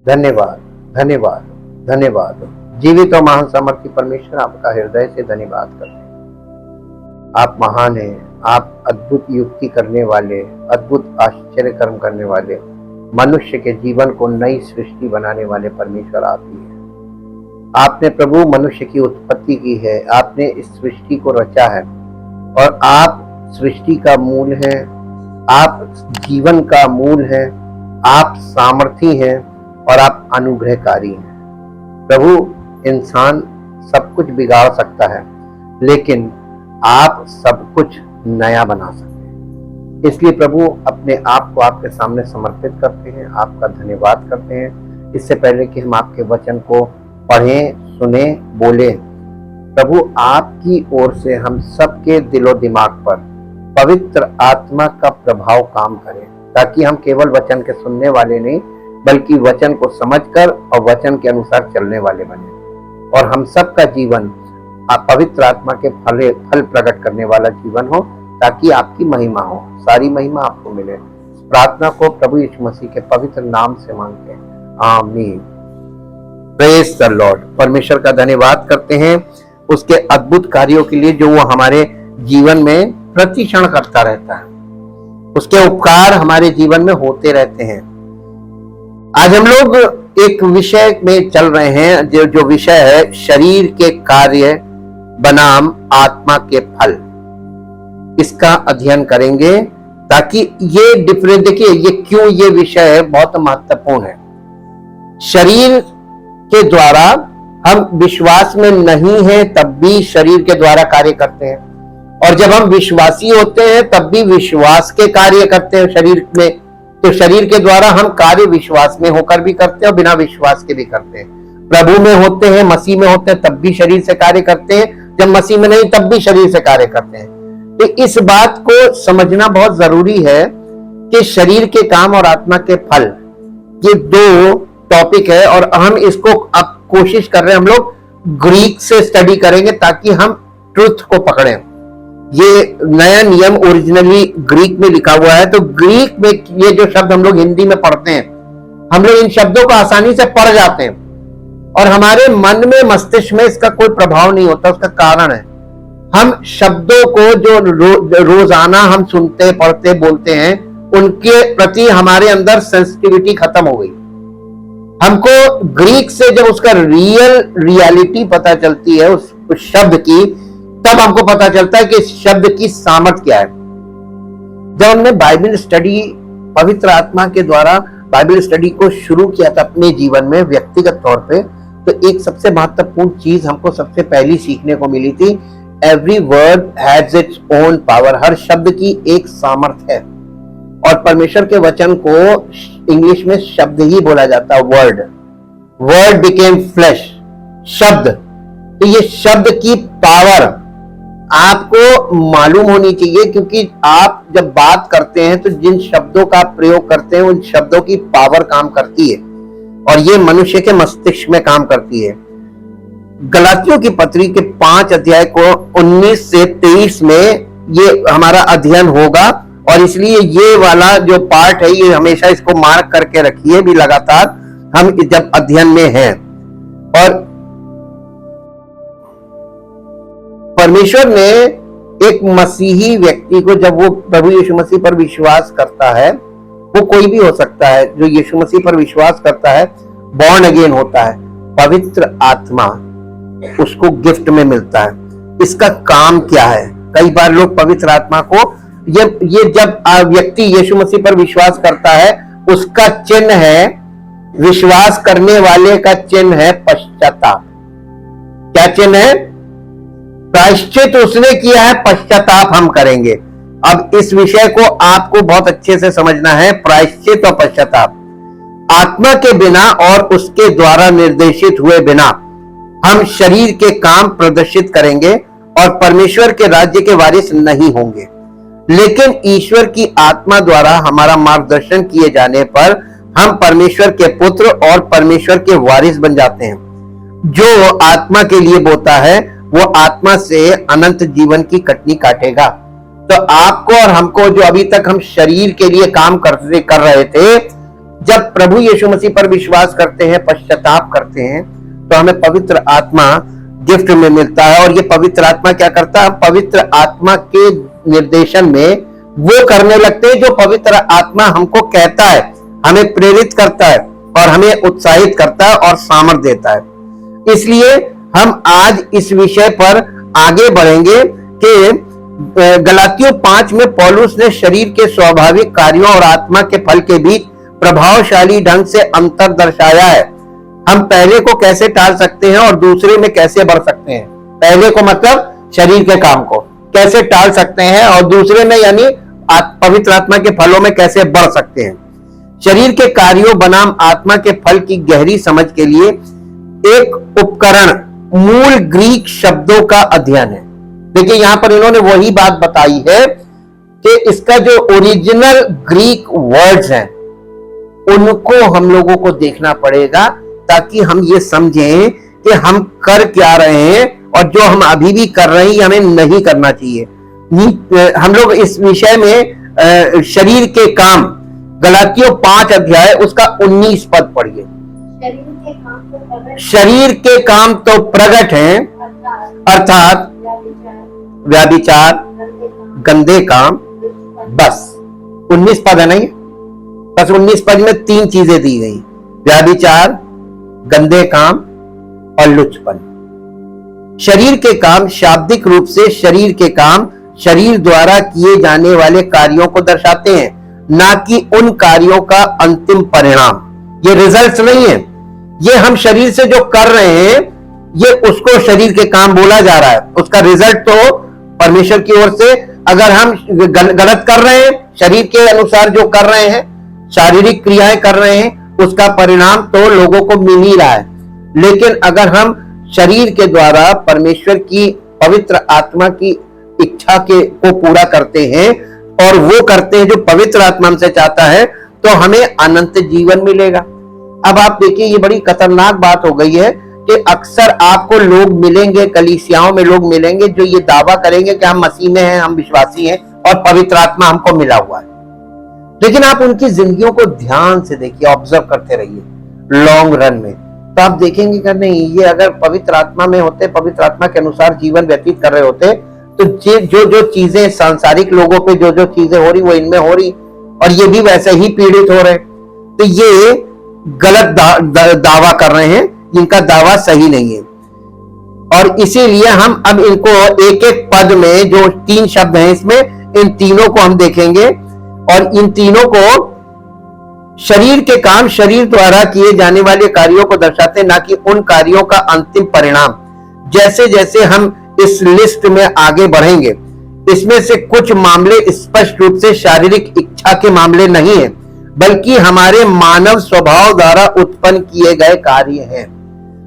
धन्यवाद, धन्यवाद, धन्यवाद। जीवित और महान सामर्थी परमेश्वर, आपका हृदय से धन्यवाद करते हैं। आप महान हैं, आप अद्भुत युक्ति करने वाले, अद्भुत आश्चर्य कर्म करने वाले, मनुष्य के जीवन को नई सृष्टि बनाने वाले परमेश्वर आप ही हैं। आपने प्रभु मनुष्य की उत्पत्ति की है, आपने इस सृष्टि को रचा है और आप सृष्टि का मूल हैं, आप जीवन का मूल हैं, आप सामर्थी हैं और आप अनुग्रहकारी हैं। प्रभु, इंसान सब कुछ बिगाड़ सकता है, लेकिन आप सब कुछ नया बना सकते हैं। इसलिए प्रभु, अपने आप को आपके सामने समर्पित करते हैं, आपका धन्यवाद करते हैं। इससे पहले कि हम आपके वचन को पढ़ें, सुने, बोले, प्रभु आपकी ओर से हम सबके दिलो दिमाग पर पवित्र आत्मा का प्रभाव काम करे, ताकि हम केवल वचन के सुनने वाले नहीं, बल्कि वचन को समझकर और वचन के अनुसार चलने वाले बने, और हम सबका जीवन पवित्र आत्मा के फल प्रकट करने वाला जीवन हो, ताकि आपकी महिमा हो, सारी महिमा आपको मिले। इस प्रार्थना को प्रभु यीशु मसीह के पवित्र नाम से मांगते हैं, आमीन। Praise the Lord. परमेश्वर का धन्यवाद करते हैं उसके अद्भुत कार्यों के लिए जो वो हमारे जीवन में प्रति क्षण करता रहता है। उसके उपकार हमारे जीवन में होते रहते हैं। आज हम लोग एक विषय में चल रहे हैं, जो विषय है शरीर के कार्य बनाम आत्मा के फल। इसका अध्ययन करेंगे ताकि ये डिफरेंस, देखिए ये क्यों ये विषय है बहुत महत्वपूर्ण है। शरीर के द्वारा हम विश्वास में नहीं हैं तब भी शरीर के द्वारा कार्य करते हैं, और जब हम विश्वासी होते हैं तब भी विश्वास के कार्य करते हैं शरीर में। तो शरीर के द्वारा हम कार्य विश्वास में होकर भी करते हैं और बिना विश्वास के भी करते हैं। प्रभु में होते हैं, मसीह में होते हैं तब भी शरीर से कार्य करते हैं, जब मसीह में नहीं तब भी शरीर से कार्य करते हैं। तो इस बात को समझना बहुत जरूरी है कि शरीर के काम और आत्मा के फल, ये दो टॉपिक है, और हम इसको अब कोशिश कर रहे हैं, हम लोग ग्रीक से स्टडी करेंगे ताकि हम ट्रुथ को पकड़ें। ये नया नियम ओरिजिनली ग्रीक में लिखा हुआ है, तो ग्रीक में ये जो शब्द हम लोग हिंदी में पढ़ते हैं, हम लोग इन शब्दों को आसानी से पढ़ जाते हैं और हमारे मन में, मस्तिष्क में इसका कोई प्रभाव नहीं होता। उसका कारण है हम शब्दों को जो रोजाना हम सुनते, पढ़ते, बोलते हैं, उनके प्रति हमारे अंदर सेंसिटिविटी खत्म हो गई। हमको ग्रीक से जब उसका रियलिटी पता चलती है उस शब्द की, तब हमको पता चलता है कि इस शब्द की सामर्थ क्या है। जब हमने बाइबल स्टडी, पवित्र आत्मा के द्वारा बाइबल स्टडी को शुरू किया था अपने जीवन में व्यक्तिगत तौर पे, तो एक सबसे महत्वपूर्ण चीज हमको सबसे पहली सीखने को मिली थी, every word has its own power. हर शब्द की एक सामर्थ है, और परमेश्वर के वचन को इंग्लिश में शब्द ही बोला जाता है, वर्ड। वर्ड बिकेम फ्लेश, शब्द। तो ये शब्द की पावर आपको मालूम होनी चाहिए, क्योंकि आप जब बात करते हैं तो जिन शब्दों का आप प्रयोग करते हैं उन शब्दों की पावर काम करती है, और ये मनुष्य के मस्तिष्क में काम करती है। गलातियों की पत्री के 5 अध्याय को 19 से 23 में ये हमारा अध्ययन होगा, और इसलिए ये वाला जो पार्ट है ये हमेशा इसको मार्क करके रखिए भी लगातार हम जब अध्ययन में हैं। और परमेश्वर ने एक मसीही व्यक्ति को, जब वो प्रभु यीशु मसीह पर विश्वास करता है, वो कोई भी हो सकता है जो यीशु मसीह पर विश्वास करता है, बॉर्न अगेन होता है, पवित्र आत्मा उसको गिफ्ट में मिलता है। इसका काम क्या है? कई बार लोग पवित्र आत्मा को, ये जब व्यक्ति यीशु मसीह पर विश्वास करता है, उसका चिन्ह है, विश्वास करने वाले का चिन्ह है पश्चाताप। क्या चिन्ह है? प्रायश्चित उसने किया है, पश्चाताप हम करेंगे। अब इस विषय को आपको बहुत अच्छे से समझना है, प्रायश्चित और पश्चाताप। आत्मा के बिना और उसके द्वारा निर्देशित हुए बिना हम शरीर के काम प्रदर्शित करेंगे और परमेश्वर के राज्य के वारिस नहीं होंगे। लेकिन ईश्वर की आत्मा द्वारा हमारा मार्गदर्शन किए जाने पर हम परमेश्वर के पुत्र और परमेश्वर के वारिस बन जाते हैं। जो आत्मा के लिए बोता है वो आत्मा से अनंत जीवन की कटनी काटेगा। तो आपको और हमको, जो अभी तक हम शरीर के लिए काम कर रहे थे, जब प्रभु यीशु मसीह पर विश्वास करते हैं, पश्चाताप करते हैं, तो हमें पवित्र आत्मा गिफ्ट में मिलता है। और ये पवित्र आत्मा क्या करता है? पवित्र आत्मा के निर्देशन में वो करने लगते हैं जो पवित्र आत्मा हमको कहता है, हमें प्रेरित करता है और हमें उत्साहित करता है और सामर्थ देता है। इसलिए हम आज इस विषय पर आगे बढ़ेंगे कि गलातियों 5 में पौलुस ने शरीर के स्वाभाविक कार्यों और आत्मा के फल के बीच प्रभावशाली ढंग से अंतर दर्शाया है। हम पहले को कैसे टाल सकते हैं और दूसरे में कैसे बढ़ सकते हैं। पहले को मतलब शरीर के काम को कैसे टाल सकते हैं और दूसरे में यानी पवित्र आत्मा के फलों में कैसे बढ़ सकते हैं। शरीर के कार्यों बनाम आत्मा के फल की गहरी समझ के लिए एक उपकरण मूल ग्रीक शब्दों का अध्ययन है। देखिए यहां पर इन्होंने वही बात बताई है कि इसका जो ओरिजिनल ग्रीक वर्ड्स हैं उनको हम लोगों को देखना पड़ेगा ताकि हम ये समझें कि हम कर क्या रहे हैं और जो हम अभी भी कर रहे हैं हमें नहीं करना चाहिए। हम लोग इस विषय में शरीर के काम गलातियों 5 अध्याय उसका 19 पद पढ़िए। शरीर के काम तो प्रकट हैं, अर्थात व्याभिचार, गंदे काम, बस 19 पद है नहीं, बस 19 पद में 3 चीजें दी गई, व्याभिचार, गंदे काम और लुचपन। शरीर के काम शाब्दिक रूप से शरीर के काम शरीर द्वारा किए जाने वाले कार्यों को दर्शाते हैं, ना कि उन कार्यों का अंतिम परिणाम। ये रिजल्ट्स नहीं है, ये हम शरीर से जो कर रहे हैं ये उसको शरीर के काम बोला जा रहा है। उसका रिजल्ट तो परमेश्वर की ओर से, अगर हम गलत कर रहे हैं, शरीर के अनुसार जो कर रहे हैं, शारीरिक क्रियाएं कर रहे हैं, उसका परिणाम तो लोगों को मिल ही रहा है। लेकिन अगर हम शरीर के द्वारा परमेश्वर की पवित्र आत्मा की इच्छा को पूरा करते हैं और वो करते हैं जो पवित्र आत्मा हमसे चाहता है, तो हमें अनंत जीवन मिलेगा। अब आप देखिए ये बड़ी खतरनाक बात हो गई है कि अक्सर आपको लोग मिलेंगे, कलीसियाओं में लोग मिलेंगे जो ये दावा करेंगे कि हम मसीह में हैं, हम विश्वासी हैं और पवित्र आत्मा हमको मिला हुआ है। लेकिन आप उनकी जिंदगियों को ध्यान से देखिए, ऑब्जर्व करते रहिए लॉन्ग रन में, तो आप देखेंगे कि नहीं, ये अगर पवित्र आत्मा में होते, पवित्र आत्मा के अनुसार जीवन व्यतीत कर रहे होते, तो जो चीजें सांसारिक लोगों पे जो चीजें हो रही वो इनमें हो रही और ये भी वैसे ही पीड़ित हो रहे। तो ये गलत दावा कर रहे हैं, इनका दावा सही नहीं है। और इसीलिए हम अब इनको एक एक पद में जो 3 शब्द हैं इसमें, इन तीनों को हम देखेंगे और इन तीनों को शरीर के काम शरीर द्वारा किए जाने वाले कार्यों को दर्शाते हैं, ना कि उन कार्यों का अंतिम परिणाम। जैसे जैसे हम इस लिस्ट में आगे बढ़ेंगे, इसमें से कुछ मामले स्पष्ट रूप से शारीरिक इच्छा के मामले नहीं है, बल्कि हमारे मानव स्वभाव द्वारा उत्पन्न किए गए कार्य हैं।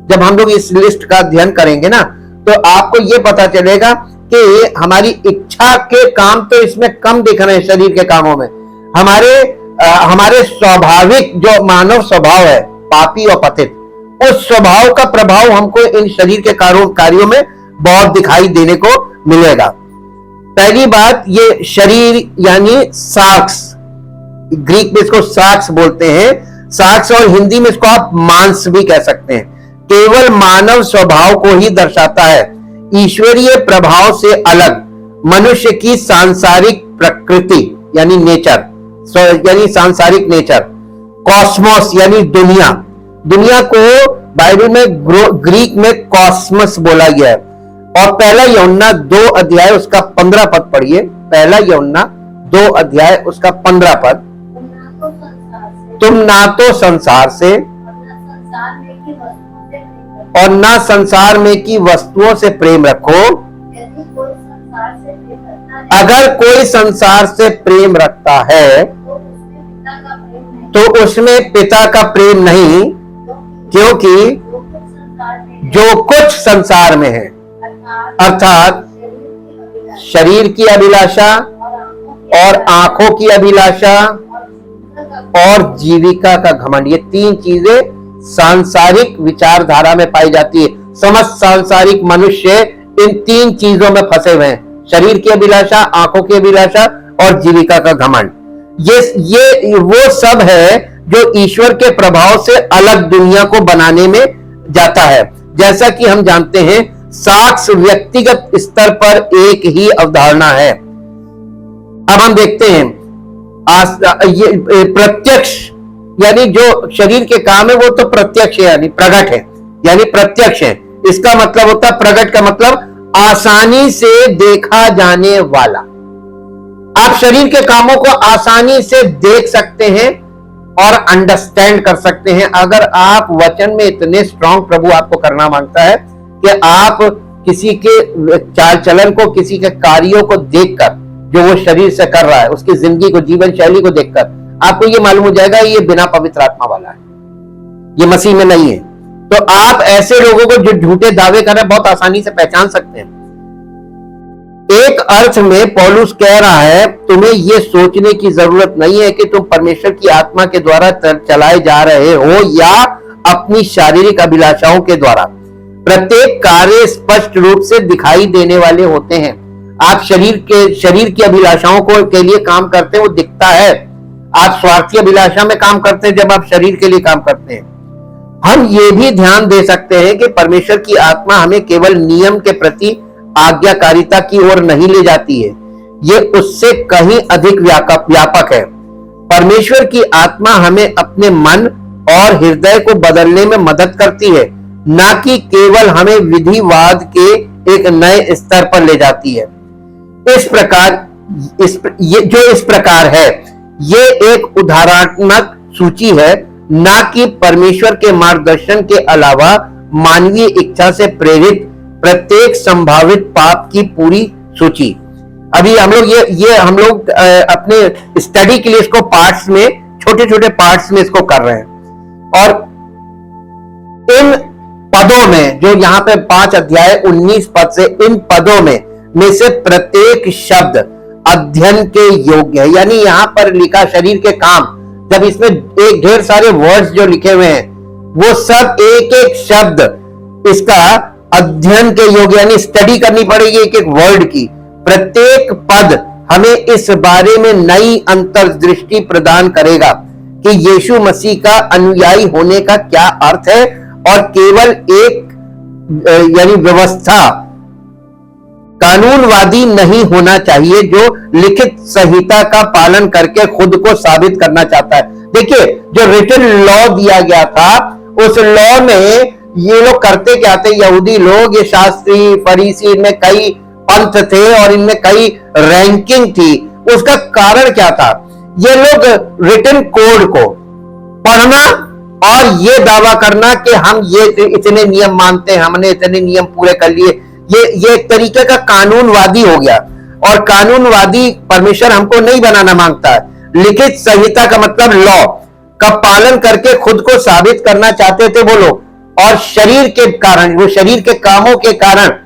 जब हम लोग इस लिस्ट का अध्ययन करेंगे ना, तो आपको यह पता चलेगा कि हमारी इच्छा के काम तो इसमें कम दिख रहे हैं शरीर के कामों में। हमारे स्वाभाविक जो मानव स्वभाव है, पापी और पतित, उस स्वभाव का प्रभाव हमको इन शरीर के कार्यों में बहुत दिखाई देने को मिलेगा। पहली बात, ये शरीर यानी साक्स, ग्रीक में इसको साक्स बोलते हैं, साक्स और हिंदी में इसको आप मांस भी कह सकते हैं, केवल मानव स्वभाव को ही दर्शाता है। ईश्वरीय प्रभाव से अलग मनुष्य की सांसारिक प्रकृति यानी नेचर, यानी सांसारिक नेचर, कॉस्मोस यानी दुनिया को बाइबल में ग्रीक में कॉस्मस बोला गया है। और पहला यूहन्ना 2 अध्याय उसका 15 पद पढ़िए। पहला यूहन्ना 2 अध्याय उसका 15 पद, तुम ना तो संसार से और ना संसार में की वस्तुओं से प्रेम रखो। अगर कोई संसार से प्रेम रखता है तो उसमें पिता का प्रेम नहीं, क्योंकि जो कुछ संसार में है, अर्थात शरीर की अभिलाषा और आंखों की अभिलाषा और जीविका का घमंड, ये 3 चीजें सांसारिक विचारधारा में पाई जाती है। समस्त सांसारिक मनुष्य इन 3 चीजों में फंसे हुए हैं, शरीर की अभिलाषा, आंखों की अभिलाषा और जीविका का घमंड। ये वो सब है जो ईश्वर के प्रभाव से अलग दुनिया को बनाने में जाता है। जैसा कि हम जानते हैं, साक्ष्य व्यक्तिगत स्तर पर एक ही अवधारणा है। अब हम देखते हैं ये प्रत्यक्ष, यानी जो शरीर के काम है वो तो प्रत्यक्ष है, यानी प्रकट है, यानी प्रत्यक्ष है। इसका मतलब होता है, प्रकट का मतलब आसानी से देखा जाने वाला। आप शरीर के कामों को आसानी से देख सकते हैं और अंडरस्टैंड कर सकते हैं अगर आप वचन में इतने स्ट्रांग प्रभु आपको करना मांगता है कि आप किसी के चाल चलन को, किसी के कार्यों को देखकर, जो वो शरीर से कर रहा है, उसकी जिंदगी को, जीवन शैली को देखकर आपको ये मालूम हो जाएगा ये बिना पवित्र आत्मा वाला है, ये मसीह में नहीं है। तो आप ऐसे लोगों को जो झूठे दावे कर रहे हैं बहुत आसानी से पहचान सकते हैं। एक अर्थ में पौलुस कह रहा है, तुम्हें यह सोचने की जरूरत नहीं है कि तुम परमेश्वर की आत्मा के द्वारा चलाए जा रहे हो या अपनी शारीरिक अभिलाषाओं के द्वारा। प्रत्येक कार्य स्पष्ट रूप से दिखाई देने वाले होते हैं। आप शरीर की अभिलाषाओं को के लिए काम करते हैं, वो दिखता है। आप स्वार्थी अभिलाषा में काम करते हैं जब आप शरीर के लिए काम करते हैं। हम ये भी ध्यान दे सकते हैं कि परमेश्वर की आत्मा हमें केवल नियम के प्रति आज्ञाकारिता की ओर नहीं ले जाती है, ये उससे कहीं अधिक व्यापक है। परमेश्वर की आत्मा हमें अपने मन और हृदय को बदलने में मदद करती है, न कि केवल हमें विधिवाद के एक नए स्तर पर ले जाती है। इस प्रकार है, ये एक उदाहरणात्मक सूची है, न कि परमेश्वर के मार्गदर्शन के अलावा मानवीय इच्छा से प्रेरित प्रत्येक संभावित पाप की पूरी सूची। अभी हम लोग ये हम लोग अपने स्टडी के लिए इसको पार्ट्स में, छोटे छोटे पार्ट्स में इसको कर रहे हैं। और इन पदों में, जो यहाँ पे 5 अध्याय 19 पद से, इन पदों में से प्रत्येक शब्द अध्ययन के योग्य है। यानी यहाँ पर लिखा शरीर के काम, जब इसमें एक ढेर सारे वर्ड्स जो लिखे हुए हैं, वो सब एक एक शब्द इसका अध्ययन के योग्य, यानी स्टडी करनी पड़ेगी एक एक वर्ड की। प्रत्येक पद हमें इस बारे में नई अंतर्दृष्टि प्रदान करेगा कि यीशु मसीह का अनुयायी होने का क्या अर्थ है, और केवल एक यानी व्यवस्था कानूनवादी नहीं होना चाहिए जो लिखित संहिता का पालन करके खुद को साबित करना चाहता है। देखिए, जो रिटन लॉ दिया गया था, उस लॉ में ये लोग करते क्या थे, यहूदी लोग, ये शास्त्री फरीसी, इनमें कई पंथ थे और इनमें कई रैंकिंग थी। उसका कारण क्या था? ये लोग रिटन कोड को पढ़ना और ये दावा करना कि हम ये इतने नियम मानते हैं, हमने इतने नियम पूरे कर लिए। ये एक तरीके का कानूनवादी हो गया, और कानूनवादी परमेश्वर हमको नहीं बनाना मांगता है। लिखित संहिता का मतलब लॉ का पालन करके खुद को साबित करना चाहते थे वो लोग, और शरीर के कारण, वो शरीर के कामों के कारण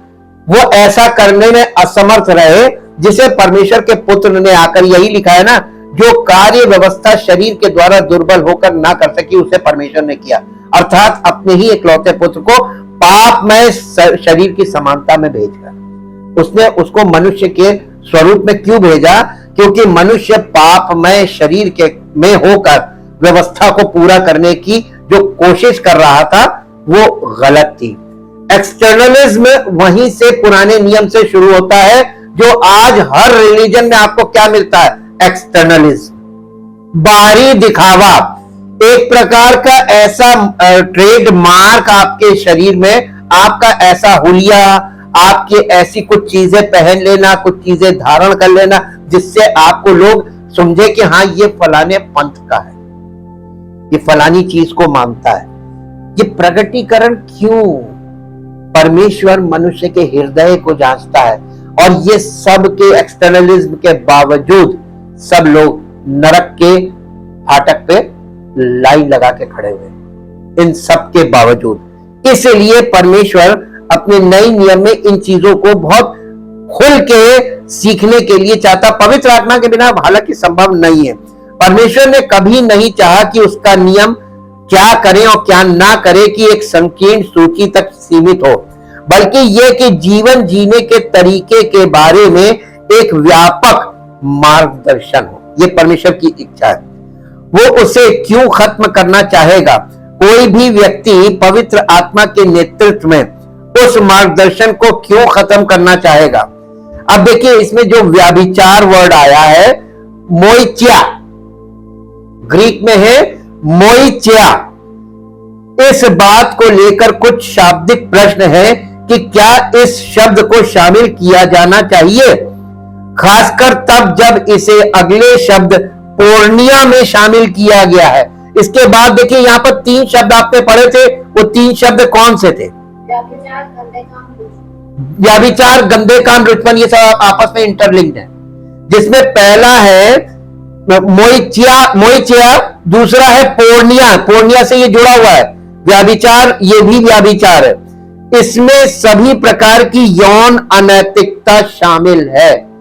वो ऐसा करने में असमर्थ रहे, जिसे परमेश्वर के पुत्र ने आकर, यही लिखा है ना, जो कार्य व्यवस्था शरीर के द्वारा दुर्बल होकर ना कर सकी, उसे परमेश्वर ने किया, अर्थात अपने ही इकलौते पुत्र को पापमय शरीर की समानता में भेजकर। उसने उसको मनुष्य के स्वरूप में क्यों भेजा? क्योंकि मनुष्य पापमय शरीर के में होकर व्यवस्था को पूरा करने की जो कोशिश कर रहा था वो गलत थी। एक्सटर्नलिज्म वहीं से, पुराने नियम से शुरू होता है, जो आज हर रिलीजन में आपको क्या मिलता है? एक्सटर्नलिज्म, बाहरी दिखावा, एक प्रकार का ऐसा ट्रेडमार्क आपके शरीर में, आपका ऐसा हुलिया, आपके ऐसी कुछ चीजें पहन लेना, कुछ चीजें धारण कर लेना, जिससे आपको लोग समझे कि हाँ, ये फलाने पंथ का है, ये फलानी चीज को मानता है। ये प्रगटीकरण क्यों? परमेश्वर मनुष्य के हृदय को जांचता है, और ये सब के एक्सटर्नलिज्म के बावजूद सब लोग नरक के फाटक पे लाइन लगा के खड़े हुए, इन सब के बावजूद। इसलिए परमेश्वर अपने नए नियम में इन चीजों को बहुत खुल के सीखने के लिए चाहता। पवित्र आत्मा के बिना हालांकि संभव नहीं है। परमेश्वर ने कभी नहीं चाहा कि उसका नियम क्या करें और क्या ना करें कि एक संकीर्ण सूची तक सीमित हो, बल्कि यह कि जीवन जीने के तरीके के बारे में एक व्यापक मार्गदर्शन हो। यह परमेश्वर की इच्छा है। वो उसे क्यों खत्म करना चाहेगा? कोई भी व्यक्ति पवित्र आत्मा के नेतृत्व में उस मार्गदर्शन को क्यों खत्म करना चाहेगा? अब देखिए, इसमें जो व्याभिचार वर्ड आया है, मोइचिया, ग्रीक में है मोइचिया। इस बात को लेकर कुछ शाब्दिक प्रश्न है कि क्या इस शब्द को शामिल किया जाना चाहिए, खासकर तब जब इसे अगले शब्द पोर्निया में शामिल किया गया है। इसके बाद देखिए, यहां पर 3 शब्द आपने पढ़े थे, वो 3 शब्द कौन से थे? व्याभिचार, गंदे काम, रुचपन, ये सब आपस में इंटरलिंक्ड है। जिसमें पहला है मोइचिया, दूसरा है पोर्निया, पोर्निया से ये जुड़ा हुआ है। व्याभिचार, ये भी व्याभिचार है। इसमें सभी प्रकार की यौन अनैतिकता शामिल है।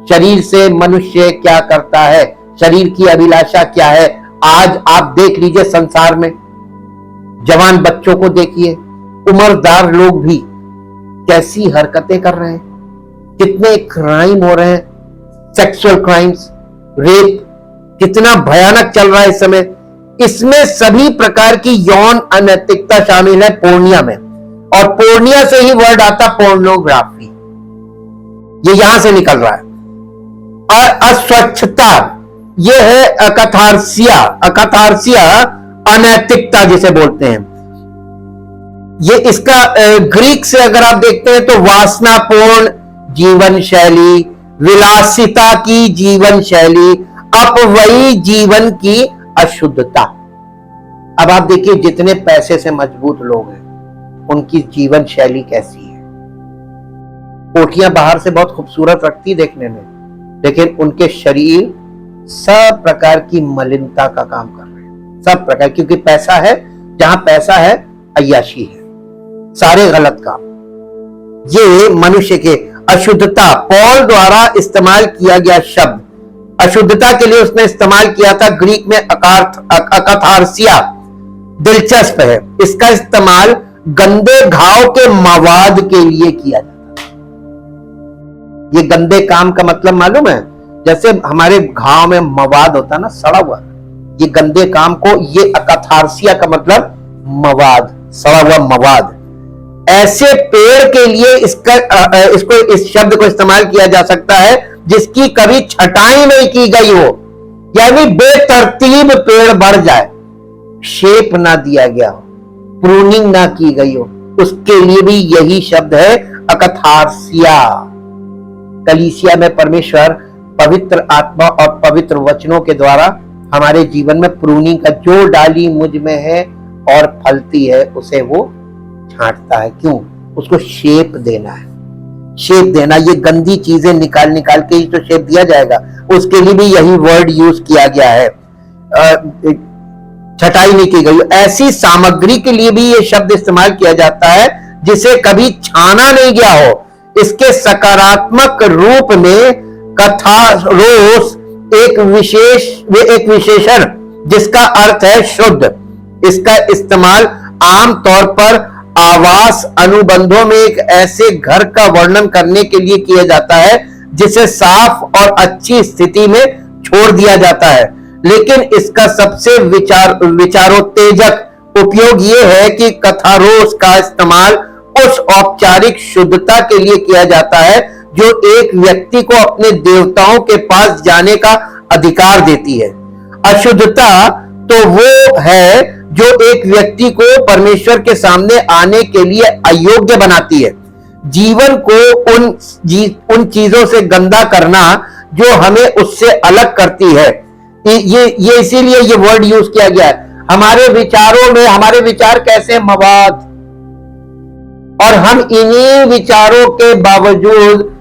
शरीर से मनुष्य क्या करता है, शरीर की अभिलाषा क्या है। आज आप देख लीजिए, संसार में जवान बच्चों को देखिए, उम्रदार लोग भी कैसी हरकतें कर रहे हैं, कितने क्राइम हो रहे हैं, सेक्सुअल क्राइम्स, रेप, कितना भयानक चल रहा है इस समय। इसमें सभी प्रकार की यौन अनैतिकता शामिल है पोर्निया में, और पोर्निया से ही वर्ड आता पोर्नोग्राफी, ये यहां से निकल रहा है। और अस्वच्छता, ये है अकथार्सिया, अकथार्सिया अनैतिकता जिसे बोलते हैं। ये इसका ग्रीक से अगर आप देखते हैं तो वासनापूर्ण जीवन शैली, विलासिता की जीवन शैली, अपव्ययी जीवन की अशुद्धता। अब आप देखिए, जितने पैसे से मजबूत लोग हैं, उनकी जीवन शैली कैसी है। कोठियां बाहर से बहुत खूबसूरत लगती देखने में, लेकिन उनके शरीर सब प्रकार की मलिनता का काम कर रहे हैं, सब प्रकार, क्योंकि पैसा है, जहां पैसा है अय्याशी है, सारे गलत काम। ये मनुष्य के अशुद्धता, पॉल द्वारा इस्तेमाल किया गया शब्द अशुद्धता के लिए उसने इस्तेमाल किया था ग्रीक में अकथार्सिया। दिलचस्प है, इसका इस्तेमाल गंदे घाव के मवाद के लिए किया जाता है। ये गंदे काम का मतलब मालूम है? जैसे हमारे घाव में मवाद होता है ना, सड़ा हुआ, ये गंदे काम को, ये अकथार्सिया का मतलब मवाद, सड़ा हुआ मवाद। ऐसे पेड़ के लिए इसको इस शब्द को इस्तेमाल किया जा सकता है जिसकी कभी छटाई नहीं की गई हो, यानी बेतरतीब पेड़ बढ़ जाए, शेप ना दिया गया हो, प्रूनिंग ना की गई हो, उसके लिए भी यही शब्द है अकथार्सिया। कलीसिया में परमेश्वर पवित्र आत्मा और पवित्र वचनों के द्वारा हमारे जीवन में प्रूनिंग का, जो डाली मुझ में है और फलती है उसे वो छांटता है। क्यों? उसको शेप देना है, शेप देना। ये गंदी चीजें निकाल निकाल के ही तो शेप दिया जाएगा, उसके लिए भी यही वर्ड यूज किया गया है, छटाई नहीं की गई। ऐसी सामग्री के लिए भी ये शब्द इस्तेमाल किया जाता है जिसे कभी छाना नहीं गया हो। इसके सकारात्मक रूप में कथारोस एक विशेषण जिसका अर्थ है शुद्ध। इसका इस्तेमाल आमतौर पर आवास अनुबंधों में एक ऐसे घर का वर्णन करने के लिए किया जाता है जिसे साफ और अच्छी स्थिति में छोड़ दिया जाता है। लेकिन इसका सबसे विचारोत्तेजक उपयोग यह है कि कथारोस का इस्तेमाल उस औपचारिक शुद्धता के लिए किया जाता है जो एक व्यक्ति को अपने देवताओं के पास जाने का अधिकार देती है। अशुद्धता तो वो है जो एक व्यक्ति को परमेश्वर के सामने आने के लिए अयोग्य बनाती है। जीवन को उन चीजों से गंदा करना जो हमें उससे अलग करती है। ये इसीलिए ये वर्ड यूज किया गया है। हमारे विचारों में, हमारे विचार कैसे मवाद, और हम इन्हीं विचारों के बावजूद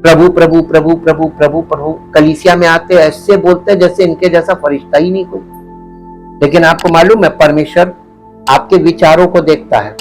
प्रभु प्रभु प्रभु प्रभु प्रभु प्रभु कलीसिया में आते ऐसे बोलते हैं जैसे इनके जैसा फरिश्ता ही नहीं कोई। लेकिन आपको मालूम है, परमेश्वर आपके विचारों को देखता है,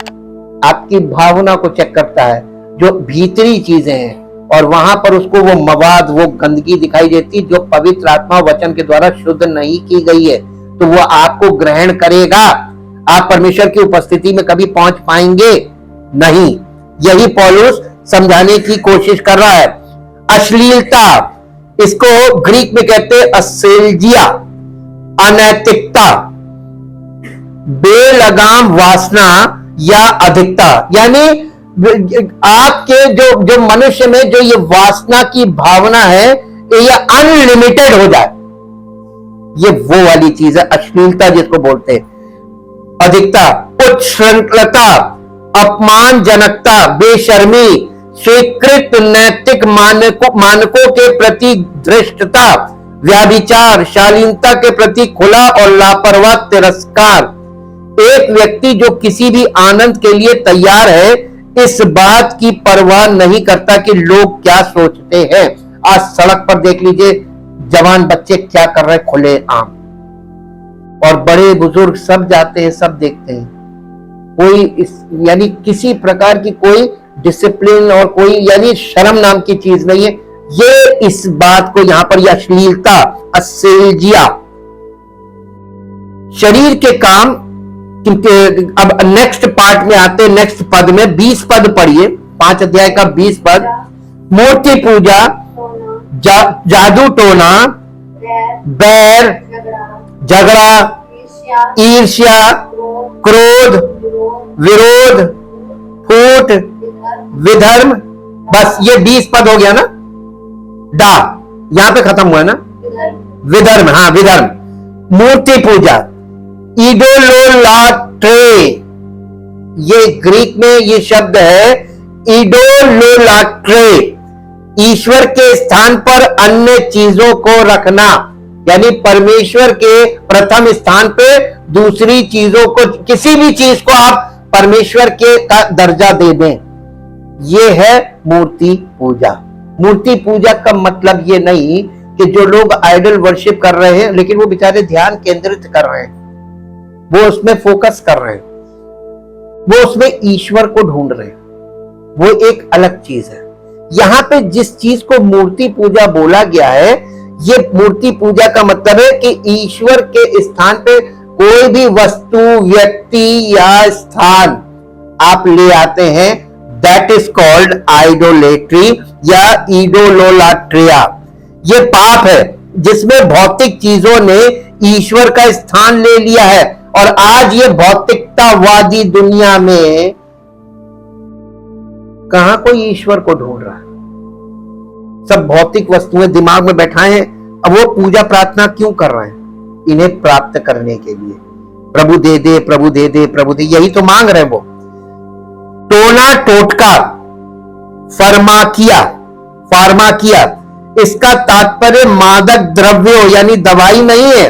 आपकी भावना को चेक करता है, जो भीतरी चीजें हैं, और वहां पर उसको वो मवाद, वो गंदगी दिखाई देती जो पवित्र आत्मा वचन के द्वारा शुद्ध नहीं की गई है, तो वो आपको ग्रहण करेगा। आप परमेश्वर की उपस्थिति में कभी पहुंच पाएंगे नहीं। यही पौलुस समझाने की कोशिश कर रहा है। अश्लीलता, इसको ग्रीक में कहते हैं असेल्जिया। अनैतिकता, बेलगाम वासना या अधिकता, यानी आपके जो मनुष्य में जो ये वासना की भावना है ये अनलिमिटेड हो जाए, ये वो वाली चीज है अश्लीलता जिसको बोलते हैं। अधिकता, उच्छृंखलता, अपमानजनकता, बेशर्मी, स्वीकृत नैतिक मानकों के प्रति धृष्टता, व्याभिचार, शालीनता के प्रति खुला और लापरवाह तिरस्कार। एक व्यक्ति जो किसी भी आनंद के लिए तैयार है, इस बात की परवाह नहीं करता कि लोग क्या सोचते हैं। आज सड़क पर देख लीजिए जवान बच्चे क्या कर रहे हैं खुले आम, और बड़े बुजुर्ग सब जाते हैं, सब देखते हैं। कोई यानी किसी प्रकार की कोई डिसिप्लिन और कोई यानी शर्म नाम की चीज नहीं है। ये इस बात को यहां पर अश्लीलता, असेजिया, शरीर के काम। अब नेक्स्ट पार्ट में आते, नेक्स्ट पद में 20 पद पढ़िए, 5 अध्याय का 20 पद। मूर्ति पूजा, जादू टोना, बैर, झगड़ा, ईर्ष्या, क्रोध, विरोध, फूट, विधर्म। बस ये 20 पद हो गया ना। डा यहां पे खत्म हुआ ना, विधर्म। हाँ, विधर्म, मूर्ति पूजा, इडोलोलाट्रे, ये ग्रीक में ये शब्द है इडोलोलाट्रे, ईश्वर के स्थान पर अन्य चीजों को रखना, यानी परमेश्वर के प्रथम स्थान पे दूसरी चीजों को, किसी भी चीज को आप परमेश्वर के का दर्जा दे दें, ये है मूर्ति पूजा। मूर्ति पूजा का मतलब ये नहीं कि जो लोग आइडल वर्शिप कर रहे हैं लेकिन वो बेचारे ध्यान केंद्रित कर रहे हैं, वो उसमें फोकस कर रहे हैं, वो उसमें ईश्वर को ढूंढ रहे हैं, वो एक अलग चीज है। यहां पे जिस चीज को मूर्ति पूजा बोला गया है, ये मूर्ति पूजा का मतलब है कि ईश्वर के स्थान पे कोई भी वस्तु, व्यक्ति या स्थान आप ले आते हैं, दैट इज कॉल्ड आइडोलेट्री या इडोलोलाट्रिया। ये पाप है जिसमें भौतिक चीजों ने ईश्वर का स्थान ले लिया है। और आज ये भौतिकतावादी दुनिया में कहां कोई ईश्वर को ढूंढ रहा है, सब भौतिक वस्तुएं दिमाग में बैठाए हैं। अब वो पूजा प्रार्थना क्यों कर रहे हैं? इन्हें प्राप्त करने के लिए, प्रभु दे दे, प्रभु दे दे, प्रभु दे, यही तो मांग रहे हैं वो। टोना टोटका, फार्माकिया, इसका तात्पर्य मादक द्रव्यों यानी दवाई नहीं है,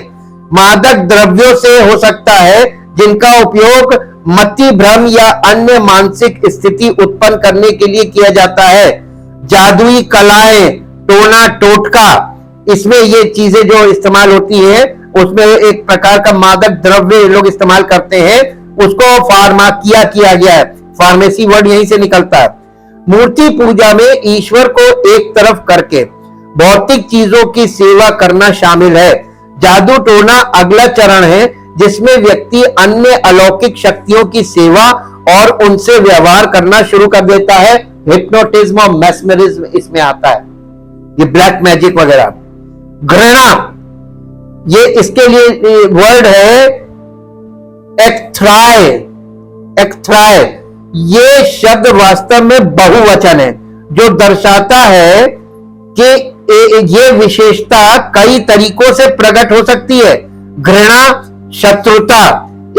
मादक द्रव्यों से हो सकता है जिनका उपयोग मति भ्रम या अन्य मानसिक स्थिति उत्पन्न करने के लिए किया जाता है। जादुई कलाएं, टोना टोटका, इसमें ये चीजें जो इस्तेमाल होती है उसमें एक प्रकार का मादक द्रव्य लोग इस्तेमाल करते हैं, उसको फार्माकिया किया गया है। फार्मेसी वर्ड यहीं से निकलता है। मूर्ति पूजा में ईश्वर को एक तरफ करके भौतिक चीजों की सेवा करना शामिल है। जादू टोना अगला चरण है जिसमें व्यक्ति अन्य अलौकिक शक्तियों की सेवा और उनसे व्यवहार करना शुरू कर देता है। हिप्नोटिज्म और मैस्मरिज्म इसमें आता है, ये ब्लैक मैजिक वगैरह। घृणा, ये इसके लिए वर्ड है एक्थ्राय। ये शब्द वास्तव में बहुवचन है जो दर्शाता है कि ये विशेषता कई तरीकों से प्रकट हो सकती है। घृणा, शत्रुता,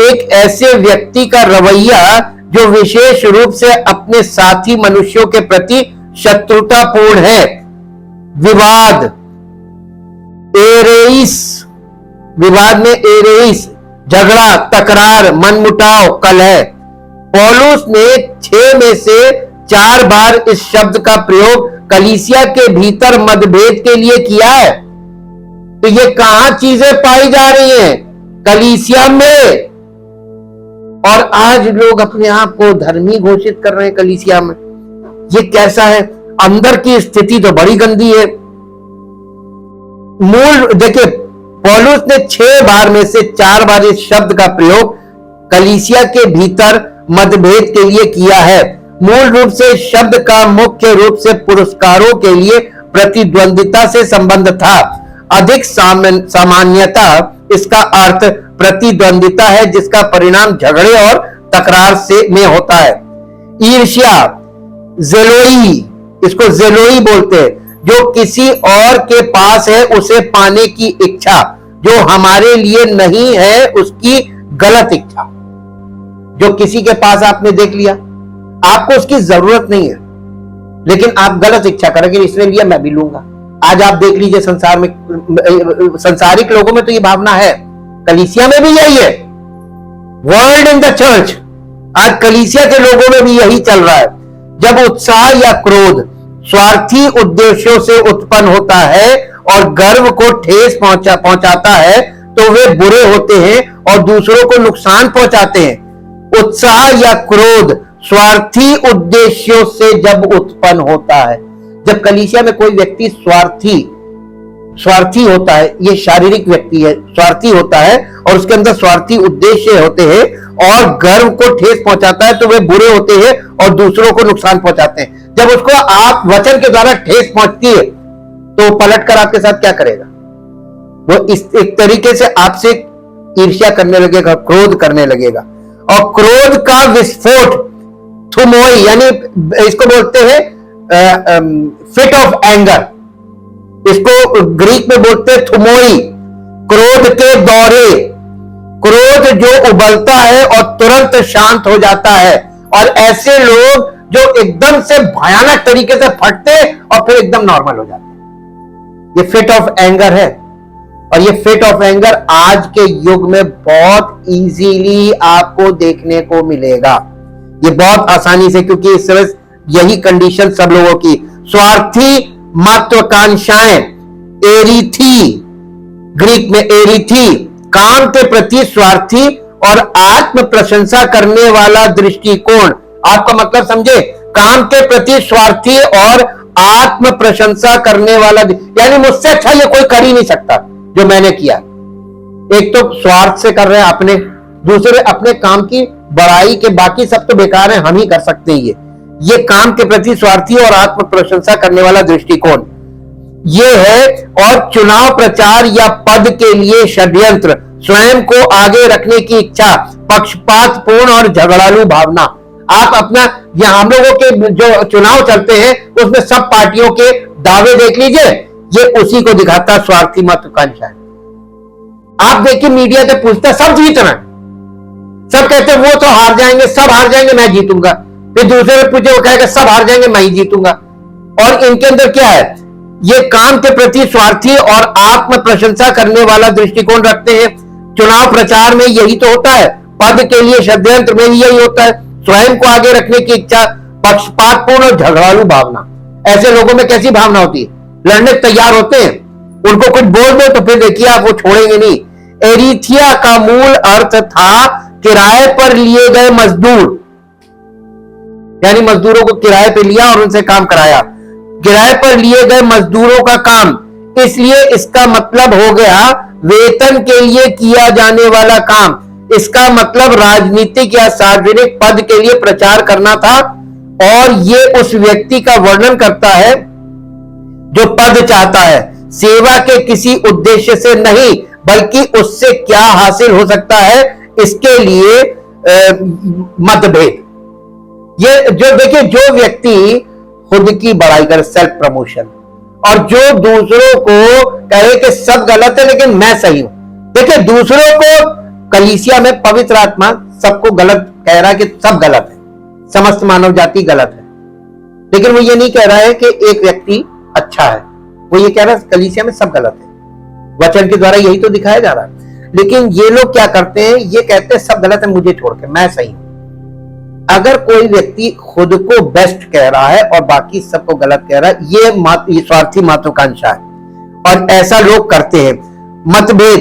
एक ऐसे व्यक्ति का रवैया जो विशेष रूप से अपने साथी मनुष्यों के प्रति शत्रुतापूर्ण है। विवाद, एरेइस, विवाद में एरेइस, झगड़ा, तकरार, मनमुटाव, कलह। पौलुस ने 6 में से 4 बार इस शब्द का प्रयोग कलीसिया के भीतर मतभेद के लिए किया है। तो ये कहां चीजें पाई जा रही हैं? कलीसिया में। और आज लोग अपने आप को धर्मी घोषित कर रहे हैं कलीसिया में। ये कैसा है? अंदर की स्थिति तो बड़ी गंदी है। मूल देखिए, पौलुस ने 6 बार में से 4 बार इस शब्द का प्रयोग कलीसिया के भीतर मतभेद के लिए किया है। मूल रूप से शब्द का मुख्य रूप से पुरस्कारों के लिए प्रतिद्वंदिता से संबंध था। अधिक सामान्यता इसका अर्थ प्रतिद्वंदिता है, जिसका परिणाम झगड़े और तकरार से में होता है। ईर्ष्या, जेलोई, इसको जेलोई बोलते हैं, जो किसी और के पास है उसे पाने की इच्छा, जो हमारे लिए नहीं है उसकी गलत इच्छा। जो किसी के पास आपने देख लिया, आपको उसकी जरूरत नहीं है, लेकिन आप गलत इच्छा करेंगे, इसने लिया मैं भी लूंगा। आज आप देख लीजिए संसार में, संसारिक लोगों में तो ये भावना है, कलीसिया में भी यही है, वर्ल्ड इन द चर्च, आज कलीसिया के लोगों में भी यही चल रहा है। जब उत्साह या क्रोध स्वार्थी उद्देश्यों से उत्पन्न होता है और गर्व को ठेस पहुंचाता है तो वे बुरे होते हैं और दूसरों को नुकसान पहुंचाते हैं। उत्साह या क्रोध स्वार्थी उद्देश्यों से जब उत्पन्न होता है, जब कलीसिया में कोई व्यक्ति स्वार्थी होता है, ये शारीरिक व्यक्ति है, स्वार्थी होता है और उसके अंदर स्वार्थी उद्देश्य होते हैं और गर्व को ठेस पहुंचाता है तो वे बुरे होते हैं और दूसरों को नुकसान पहुंचाते हैं। जब उसको आप वचन के द्वारा ठेस पहुंचती है तो पलटकर आपके साथ क्या करेगा? वो इस एक तरीके से आपसे ईर्ष्या करने लगेगा, क्रोध करने लगेगा। और क्रोध का विस्फोट थुमोई, यानी इसको बोलते हैं फिट ऑफ एंगर, इसको ग्रीक में बोलते हैं थुमोई, क्रोध के दौरे, क्रोध जो उबलता है और तुरंत शांत हो जाता है। और ऐसे लोग जो एकदम से भयानक तरीके से फटते और फिर एकदम नॉर्मल हो जाते हैं, ये फिट ऑफ एंगर है। और ये फिट ऑफ एंगर आज के युग में बहुत इजीली आपको देखने को मिलेगा, ये बहुत आसानी से, क्योंकि इस तरह यही कंडीशन सब लोगों की। स्वार्थी महत्वाकांक्षाएं, एरिथी, ग्रीक में एरिथी, काम के प्रति स्वार्थी और आत्म प्रशंसा करने वाला दृष्टिकोण। आपका मतलब समझे, काम के प्रति स्वार्थी और आत्म प्रशंसा करने वाला, यानी मुझसे अच्छा ये कोई कर ही नहीं सकता जो मैंने किया। एक तो स्वार्थ से कर रहे हैं अपने, दूसरे अपने काम की बड़ाई के, बाकी सब तो बेकार है, हम ही कर सकते हैं। ये काम के प्रति स्वार्थी और आत्म प्रशंसा करने वाला दृष्टिकोण ये है। और चुनाव प्रचार या पद के लिए षड्यंत्र, स्वयं को आगे रखने की इच्छा, पक्षपातपूर्ण और झगड़ालू भावना। आप अपना, या हम लोगों के जो चुनाव चलते हैं उसमें सब पार्टियों के दावे देख लीजिए, ये उसी को दिखाता स्वार्थी महत्वाकांक्षा है। आप देखिए मीडिया से पूछता सब जीत रहे हैं, सब कहते हैं वो तो हार जाएंगे, सब हार जाएंगे, मैं जीतूंगा। फिर दूसरे पूछे, वो कहेगा सब हार जाएंगे, मैं ही जीतूंगा। और इनके अंदर क्या है? ये काम के प्रति स्वार्थी और आत्म प्रशंसा करने वाला दृष्टिकोण रखते हैं। चुनाव प्रचार में यही तो होता है, पद के लिए षड्यंत्र में यही होता है, स्वयं को आगे रखने की इच्छा, पक्षपातपूर्ण और झगड़ालू भावना। ऐसे लोगों में कैसी भावना होती है? लड़ने तैयार होते हैं, उनको कुछ बोल दो तो फिर देखिए आप वो छोड़ेंगे नहीं। एरिथिया का मूल अर्थ था किराए पर लिए गए मजदूर, यानी मजदूरों को किराए पे लिया और उनसे काम कराया। किराए पर लिए गए मजदूरों का काम, इसलिए इसका मतलब हो गया वेतन के लिए किया जाने वाला काम। इसका मतलब राजनीतिक या सार्वजनिक पद के लिए प्रचार करना था। और ये उस व्यक्ति का वर्णन करता है जो पद चाहता है, सेवा के किसी उद्देश्य से नहीं, बल्कि उससे क्या हासिल हो सकता है इसके लिए मतभेद। ये जो देखिए, जो व्यक्ति खुद की बड़ाई करे, सेल्फ प्रमोशन, और जो दूसरों को कहे कि सब गलत है लेकिन मैं सही हूं। देखिए, दूसरों को, कलीसिया में पवित्र आत्मा सबको गलत कह रहा है कि सब गलत है, समस्त मानव जाति गलत है, लेकिन वो ये नहीं कह रहा है कि एक व्यक्ति अच्छा है। वो ये कह रहा है कलीसिया में सब गलत है। वचन के द्वारा यही तो दिखाया जा रहा है। लेकिन ये लोग क्या करते हैं? ये कहते हैं सब गलत है, मुझे छोड़ के मैं सही हूं। अगर कोई व्यक्ति खुद को बेस्ट कह रहा है और बाकी सबको गलत कह रहा है, ये स्वार्थी महत्वाकांक्षा है और ऐसा लोग करते हैं। मतभेद,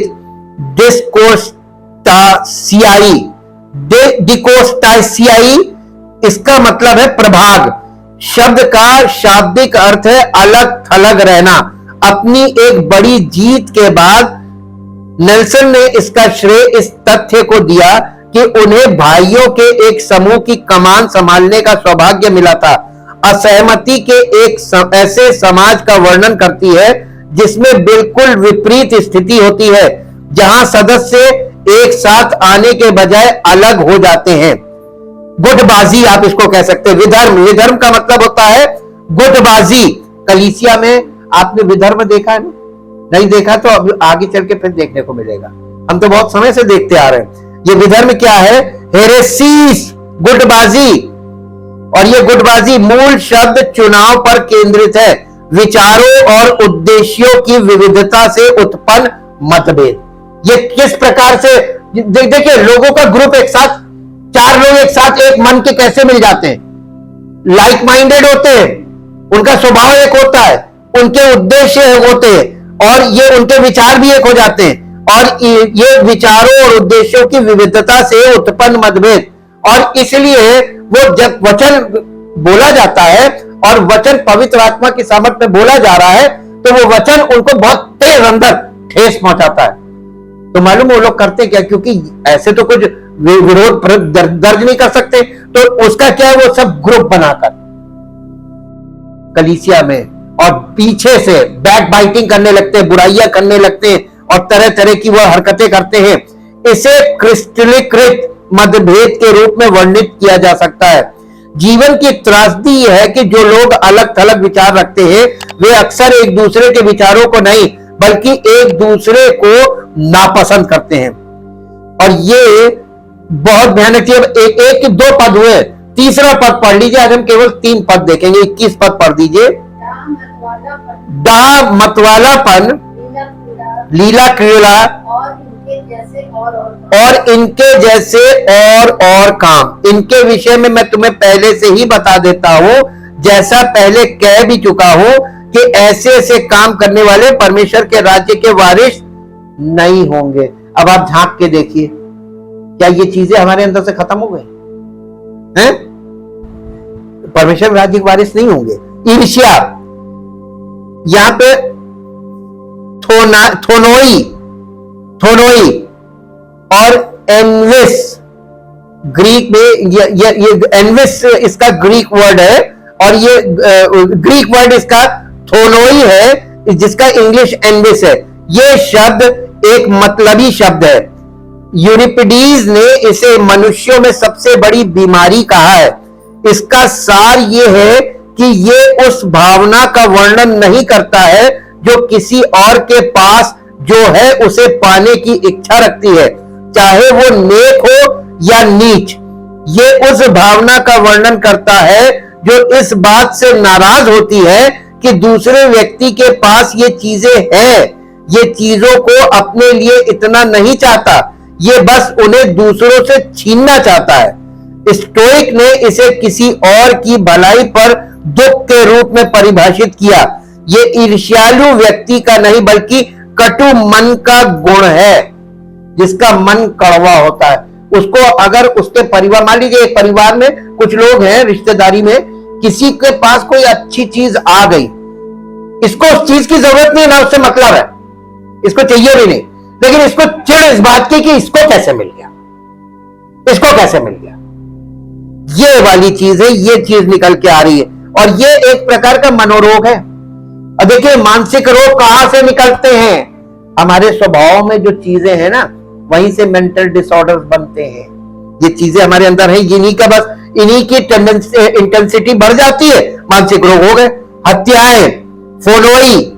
डिकोस्टासियाई, इसका मतलब है प्रभाग। शब्द का शाब्दिक अर्थ है अलग थलग रहना। अपनी एक बड़ी जीत के बाद नेल्सन ने इसका श्रेय इस तथ्य को दिया कि उन्हें भाइयों के एक समूह की कमान संभालने का सौभाग्य मिला था। असहमति के एक ऐसे समाज का वर्णन करती है जिसमें बिल्कुल विपरीत स्थिति होती है। जहां सदस्य एक साथ आने के बजाय अलग हो जाते हैं। गुटबाजी आप इसको कह सकते हैं। विधर्म, विधर्म का मतलब होता है गुटबाजी। कलीसिया में आपने विधर्म देखा है? नहीं देखा तो अब आगे चल के फिर देखने को मिलेगा। हम तो बहुत समय से देखते आ रहे हैं। ये विधर्म क्या है? हेरेसीस, गुटबाजी। और ये गुटबाजी मूल शब्द चुनाव पर केंद्रित है, विचारों और उद्देश्यों की विविधता से उत्पन्न मतभेद। ये किस प्रकार से देखिए, लोगों का ग्रुप एक साथ, 4 लोग एक साथ एक मन के कैसे मिल जाते हैं? लाइक माइंडेड होते हैं, उनका स्वभाव एक होता है, उनके उद्देश्य एक होते हैं और ये उनके विचार भी एक हो जाते हैं। और ये विचारों और उद्देश्यों की विविधता से उत्पन्न मतभेद। और इसलिए वो जब वचन बोला जाता है और वचन पवित्र आत्मा की सामर्थ में बोला जा रहा है, तो वो वचन उनको बहुत तेज अंदर ठेस पहुंचाता है। तो मालूम वो लोग करते क्या? क्योंकि ऐसे तो कुछ विरोध दर्ज नहीं कर सकते, तो उसका क्या है, वो सब ग्रुप बनाकर कलीसिया में और पीछे से बैक बाइटिंग करने लगते हैं, बुराइयां करने लगते हैं और तरह तरह की वो हरकतें करते हैं। इसे क्रिस्टलीकृत मतभेद के रूप में वर्णित किया जा सकता है। जीवन की त्रासदी यह है कि जो लोग अलग थलग विचार रखते हैं, वे अक्सर एक दूसरे के विचारों को नहीं बल्कि एक दूसरे को नापसंद करते हैं। और ये बहुत भयानक चीज। एक के 2 पद हुए, तीसरा पद पढ़ लीजिए। आज हम केवल 3 पद देखेंगे। 21 पद पढ़ दीजिए। डा मतवालापन, लीला क्रीड़ा और इनके जैसे और काम। इनके विषय में मैं तुम्हें पहले से ही बता देता हूं, जैसा पहले कह भी चुका हूं कि ऐसे ऐसे काम करने वाले परमेश्वर के राज्य के वारिस नहीं होंगे। अब आप झांक के देखिए, क्या ये चीजें हमारे अंदर से खत्म हो गई हैं? परमेश्वर राज्य के वारिस नहीं होंगे। ईर्ष्या, यहां पे थोनोई और एनविस, ग्रीक में ये एनविस इसका ग्रीक वर्ड है और ये ग्रीक वर्ड इसका थोनोई है, जिसका इंग्लिश एनविस है। ये शब्द एक मतलबी शब्द है। यूरिपिडीज ने इसे मनुष्यों में सबसे बड़ी बीमारी कहा है। इसका सार ये है कि ये उस भावना का वर्णन नहीं करता है जो किसी और के पास जो है उसे पाने की इच्छा रखती है, चाहे वो नेक हो या नीच। ये उस भावना का वर्णन करता है जो इस बात से नाराज होती है कि दूसरे व्यक्ति के पास ये चीजें हैं। ये चीजों को अपने लिए इतना नहीं चाहता, ये बस उन्हें दूसरों से छीनना चाहता है। स्टोइक ने इसे किसी और की भलाई पर दुख के रूप में परिभाषित किया। ये ईर्ष्यालु व्यक्ति का नहीं बल्कि कटु मन का गुण है, जिसका मन कड़वा होता है। उसको अगर उसके परिवार, मान लीजिए एक परिवार में कुछ लोग हैं, रिश्तेदारी में किसी के पास कोई अच्छी चीज आ गई, इसको उस चीज की जरूरत नहीं, ना उससे मतलब है, इसको चाहिए भी नहीं, लेकिन इसको चिढ़ इस बात की कि इसको कैसे मिल गया, इसको कैसे मिल गया। ये वाली चीज है, ये चीज निकल के आ रही है और ये एक प्रकार का मनोरोग है। और देखिए मानसिक रोग कहां से निकलते हैं? हमारे स्वभाव में जो चीजें हैं ना, वहीं से मेंटल डिसऑर्डर्स बनते हैं। ये चीजें हमारे अंदर है, इन्हीं का बस इन्हीं की इंटेंसिटी बढ़ जाती है, मानसिक रोग हो गए। हत्याएं, फोनोई,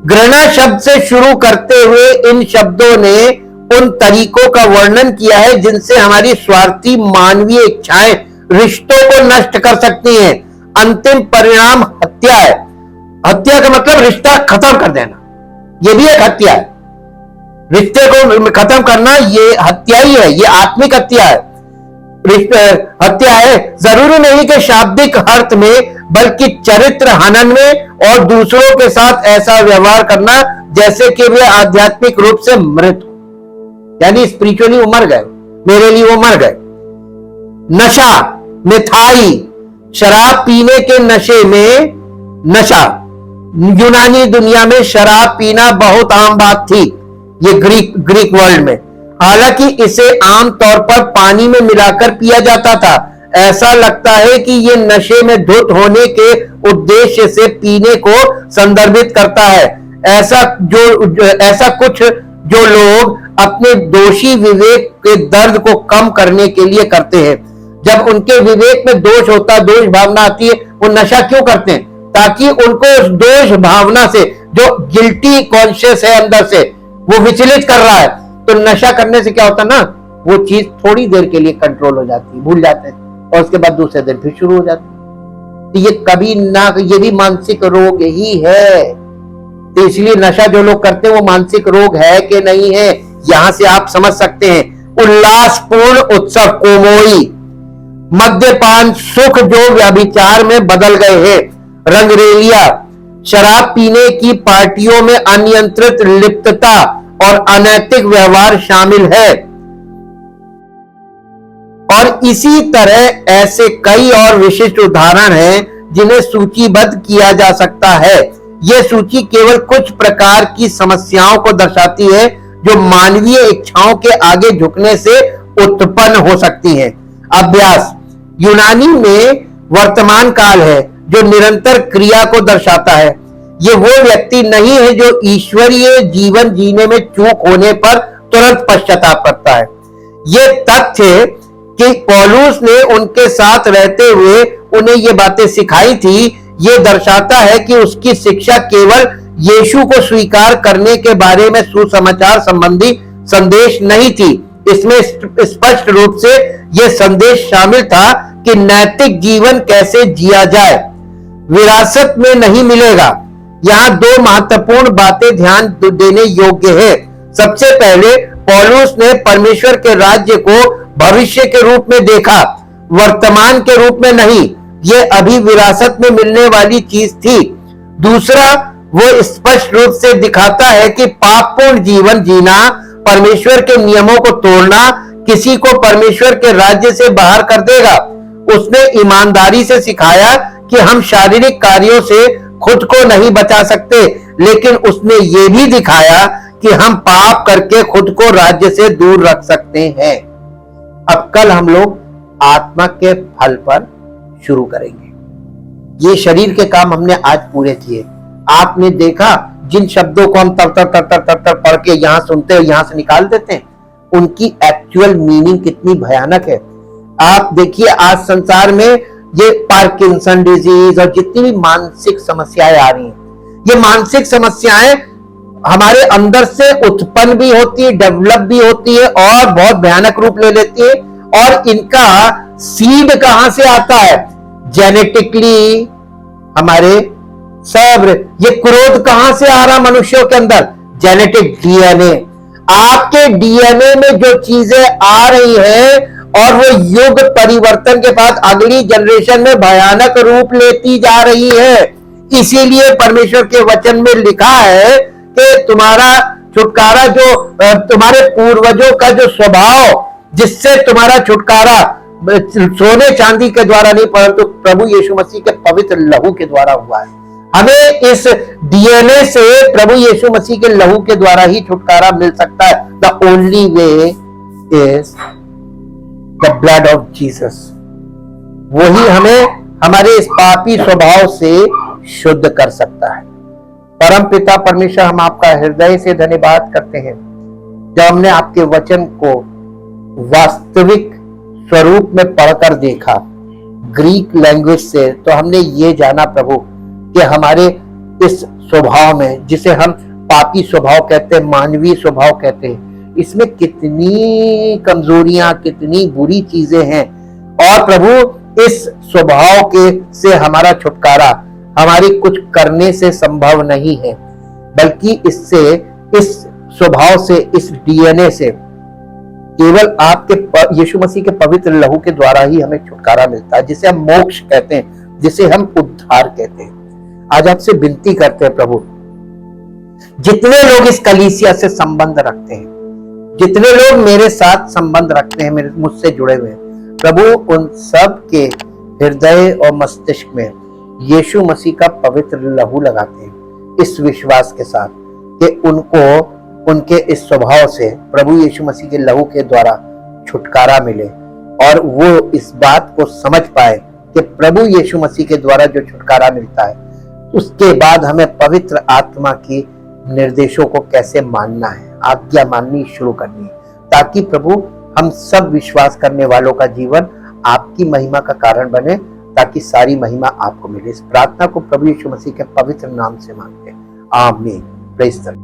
घृणा शब्द से शुरू करते हुए इन शब्दों ने उन तरीकों का वर्णन किया है जिनसे हमारी स्वार्थी मानवीय इच्छाएं रिश्तों को नष्ट कर सकती हैं। अंतिम परिणाम हत्या है। हत्या का मतलब रिश्ता खत्म कर देना, यह भी एक हत्या है। रिश्ते को खत्म करना ये हत्या ही है, ये आत्मिक हत्या है। हत्या है जरूरी नहीं कि शाब्दिक अर्थ में, बल्कि चरित्र हनन में और दूसरों के साथ ऐसा व्यवहार करना जैसे कि वे आध्यात्मिक रूप से मृत हो, यानी स्पिरिचुअली वो मर गए, मेरे लिए वो मर गए। नशा, मिठाई, शराब पीने के नशे में नशा। यूनानी दुनिया में शराब पीना बहुत आम बात थी, ये ग्रीक वर्ल्ड में। हालांकि इसे आमतौर पर पानी में मिलाकर पिया जाता था। ऐसा लगता है कि ये नशे में धुत होने के उद्देश्य से पीने को संदर्भित करता है। ऐसा कुछ जो लोग अपने दोषी विवेक के दर्द को कम करने के लिए करते हैं। जब उनके विवेक में दोष होता, दोष भावना आती है, वो नशा क्यों करते हैं? ताकि उनको उस दोष भावना से, जो गिल्टी कॉन्शियस है अंदर से, वो विचलित कर रहा है। तो नशा करने से क्या होता है ना, वो चीज थोड़ी देर के लिए कंट्रोल हो जाती है, भूल जाते हैं, और उसके बाद दूसरे दिन फिर शुरू हो जाती है। तो ये कभी ना, ये भी मानसिक रोग ही है। तो इसलिए नशा जो लोग करते हैं वो मानसिक रोग है कि नहीं है, यहां से आप समझ सकते हैं। उल्लासपूर्ण उत्सव, कोमोई, मद्यपान, सुख जो व्यभिचार में बदल गए हैं, रंगरेलिया, शराब पीने की पार्टियों में अनियंत्रित लिप्तता और अनैतिक व्यवहार शामिल है। और इसी तरह ऐसे कई और विशिष्ट उदाहरण हैं जिन्हें सूचीबद्ध किया जा सकता है। यह सूची केवल कुछ प्रकार की समस्याओं को दर्शाती है जो मानवीय इच्छाओं के आगे झुकने से उत्पन्न हो सकती हैं। अभ्यास, यूनानी में वर्तमान काल है जो निरंतर क्रिया को दर्शाता है। ये वो व्यक्ति नहीं है जो ईश्वरीय जीवन जीने में चूक होने पर तुरंत पश्चाताप करता है। ये तथ्य कि पौलुस ने उनके साथ रहते हुए उन्हें ये बातें सिखाई थी, ये दर्शाता है कि उसकी शिक्षा केवल यीशु को स्वीकार करने के बारे में सुसमाचार संबंधी संदेश नहीं थी। इसमें स्पष्ट रूप से यह संदेश शामिल था कि नैतिक जीवन कैसे जिया जाए, विरासत में नहीं मिलेगा। यहाँ दो महत्वपूर्ण बातें ध्यान देने योग्य है। सबसे पहले, पौलुस ने परमेश्वर के राज्य को भविष्य के रूप में देखा, वर्तमान के रूप में नहीं। ये अभी विरासत में मिलने वाली चीज थी। दूसरा, वो स्पष्ट रूप से दिखाता है कि पापपूर्ण जीवन जीना, परमेश्वर के नियमों को तोड़ना किसी को परमेश्वर के राज्य से बाहर कर देगा। उसने ईमानदारी से सिखाया कि हम शारीरिक कार्यों से खुद को नहीं बचा सकते, लेकिन उसने ये भी दिखाया कि हम पाप करके खुद को राज्य से दूर रख सकते हैं। अब कल हम लोग आत्मा के फल पर शुरू करेंगे। ये शरीर के काम हमने आज पूरे किए। आपने देखा जिन शब्दों को हम तर पढ़ के यहां सुनते हैं, यहां से निकाल देते हैं, उनकी एक्चुअल मीनिंग कितनी भयानक है। आप देखिए आज संसार में ये पार्किंसन डिजीज और जितनी भी मानसिक समस्याएं आ रही हैं, ये मानसिक समस्याएं हमारे अंदर से उत्पन्न भी होती है, डेवलप भी होती है और बहुत भयानक रूप ले लेती है। और इनका सीड कहां से आता है? जेनेटिकली हमारे सब। ये क्रोध कहां से आ रहा मनुष्यों के अंदर? Genetic DNA. आपके डीएनए में जो चीजें आ रही हैं और वो युग परिवर्तन के बाद अगली जनरेशन में भयानक रूप लेती जा रही है। इसीलिए परमेश्वर के वचन में लिखा है कि तुम्हारा छुटकारा, जो तुम्हारे पूर्वजों का जो स्वभाव, जिससे तुम्हारा छुटकारा सोने चांदी के द्वारा नहीं परंतु प्रभु यीशु मसीह के पवित्र लहू के द्वारा हुआ है। हमें इस डीएनए से प्रभु यीशु मसीह के लहू के द्वारा ही छुटकारा मिल सकता है। The only way is the blood of Jesus. वही हमें हमारे इस पापी स्वभाव से शुद्ध कर सकता है। परम पिता परमेश्वर, हम आपका हृदय से धन्यवाद करते हैं जब हमने आपके वचन को वास्तविक स्वरूप में पढ़कर देखा ग्रीक लैंग्वेज से, तो हमने ये जाना प्रभु कि हमारे इस स्वभाव में, जिसे हम पापी स्वभाव कहते हैं, मानवीय स्वभाव कहते हैं, इसमें कितनी कमजोरियां, कितनी बुरी चीजें हैं। और प्रभु इस स्वभाव के से हमारा छुटकारा हमारी कुछ करने से संभव नहीं है, बल्कि इससे, इस स्वभाव से, इस डीएनए से केवल आपके यीशु मसीह के पवित्र लहू के द्वारा ही हमें छुटकारा मिलता है, जिसे हम मोक्ष कहते हैं, जिसे हम उद्धार कहते हैं। आज आपसे विनती करते हैं प्रभु, जितने लोग इस कलीसिया से संबंध रखते हैं, जितने लोग मेरे साथ संबंध रखते हैं, मेरे मुझसे जुड़े हुए हैं, प्रभु उन सब के हृदय और मस्तिष्क में यीशु मसीह का पवित्र लहू लगाते हैं, इस विश्वास के साथ कि उनको उनके इस स्वभाव से प्रभु यीशु मसीह के लहू के द्वारा छुटकारा मिले और वो इस बात को समझ पाए कि प्रभु यीशु मसीह के द्वारा जो छुटकारा मिलता है उसके बाद हमें पवित्र आत्मा की निर्देशों को कैसे मानना है, आज्ञा माननी शुरू करनी है, ताकि प्रभु हम सब विश्वास करने वालों का जीवन आपकी महिमा का कारण बने, ताकि सारी महिमा आपको मिले। इस प्रार्थना को प्रभु यीशु मसीह के पवित्र नाम से मांगते हैं, आमीन। Praise the Lord.